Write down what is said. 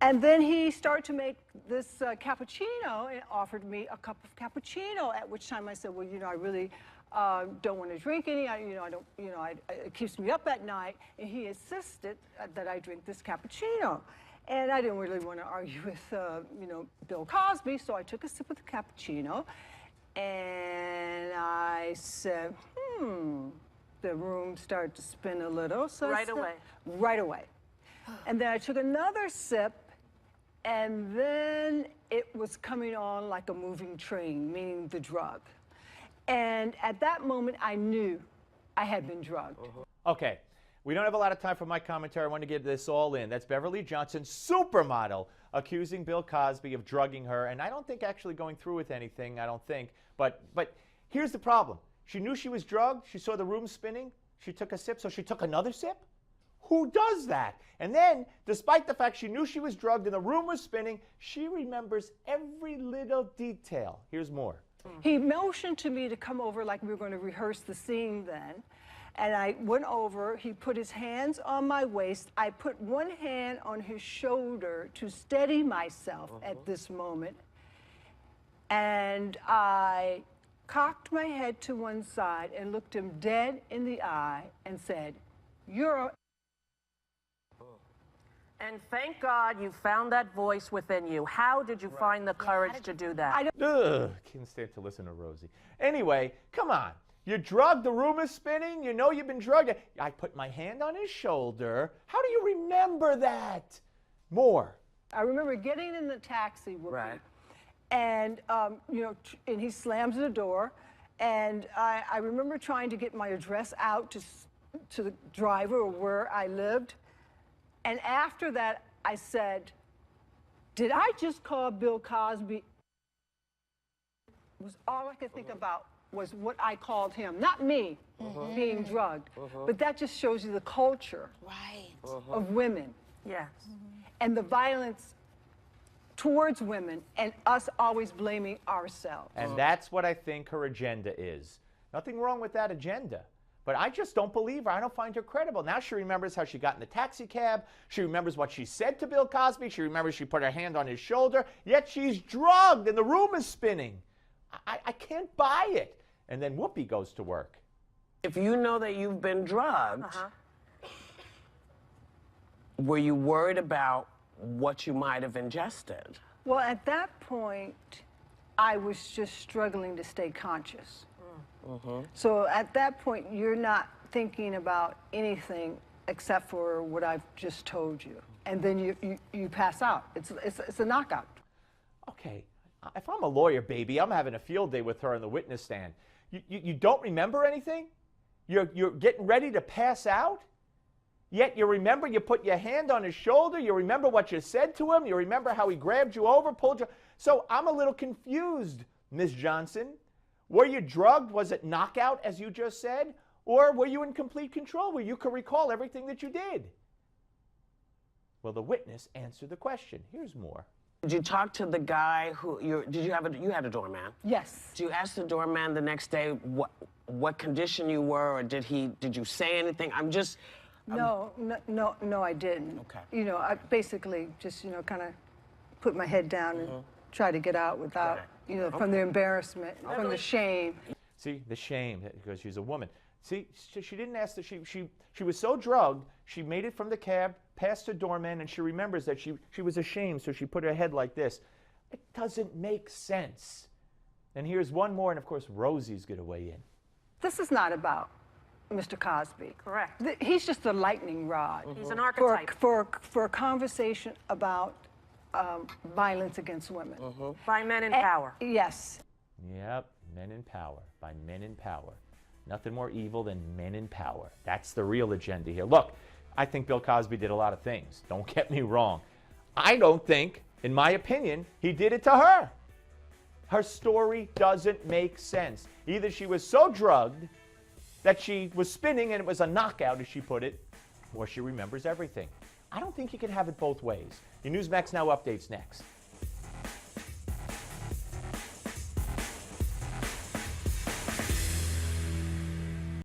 And then he started to make this cappuccino and offered me a cup of cappuccino, at which time I said, well, I really don't want to drink any. It keeps me up at night. And he insisted that I drink this cappuccino. And I didn't really want to argue with, Bill Cosby, so I took a sip of the cappuccino. And I said, the room started to spin a little. So right away. Right away. And then I took another sip, and then it was coming on like a moving train, meaning the drug. And at that moment, I knew I had been drugged. Okay, we don't have a lot of time for my commentary. I want to get this all in. That's Beverly Johnson, supermodel, accusing Bill Cosby of drugging her. And I don't think actually going through with anything, I don't think. But here's the problem. She knew she was drugged. She saw the room spinning. She took a sip, so she took another sip? Who does that? And then, despite the fact she knew she was drugged and the room was spinning, she remembers every little detail. Here's more. He motioned to me to come over like we were going to rehearse the scene then. And I went over. He put his hands on my waist. I put one hand on his shoulder to steady myself at this moment. And I cocked my head to one side and looked him dead in the eye and said, "You're a..." And thank God you found that voice within you. How did you find the courage to do that? Ugh, can't stand to listen to Rosie. Anyway, come on. You're drugged, the room is spinning, you know you've been drugged. I put my hand on his shoulder. How do you remember that? More. I remember getting in the taxi with Right. him, and, and he slams the door, and I remember trying to get my address out to the driver or where I lived. And after that, I said, did I just call Bill Cosby? It was all I could think about was what I called him, not me being drugged. But that just shows you the culture of women. Yes. And the violence towards women and us always blaming ourselves. And that's what I think her agenda is. Nothing wrong with that agenda. But I just don't believe her. I don't find her credible. Now she remembers how she got in the taxi cab. She remembers what she said to Bill Cosby. She remembers she put her hand on his shoulder. Yet she's drugged and the room is spinning. I can't buy it. And then Whoopi goes to work. If you know that you've been drugged, were you worried about what you might have ingested? Well, at that point, I was just struggling to stay conscious. So at that point, you're not thinking about anything except for what I've just told you. And then you pass out. It's a knockout. Okay, if I'm a lawyer, baby, I'm having a field day with her on the witness stand. You don't remember anything? You're getting ready to pass out? Yet you remember you put your hand on his shoulder, you remember what you said to him, you remember how he grabbed you over, pulled you. So I'm a little confused, Ms. Johnson. Were you drugged? Was it knockout, as you just said? Or were you in complete control where you could recall everything that you did? Well, the witness answered the question. Here's more. Did you talk to the guy who you had a doorman? Yes. Did you ask the doorman the next day what condition you were, or did you say anything? No, I didn't. Okay. I basically just, kind of put my head down and try to get out without, from the embarrassment, from the shame. See, the shame, because she's a woman. See, she didn't ask that. She was so drugged, she made it from the cab, past the doorman, and she remembers that she was ashamed, so she put her head like this. It doesn't make sense. And here's one more, and of course, Rosie's going to weigh in. This is not about Mr. Cosby. Correct. He's just a lightning rod. He's an archetype. For a conversation about violence against women. By men in power. Yes. Yep, men in power, by men in power. Nothing more evil than men in power. That's the real agenda here. Look, I think Bill Cosby did a lot of things. Don't get me wrong. I don't think, in my opinion, he did it to her. Her story doesn't make sense. Either she was so drugged that she was spinning and it was a knockout, as she put it, or she remembers everything. I don't think you can have it both ways. Your Newsmax Now updates next.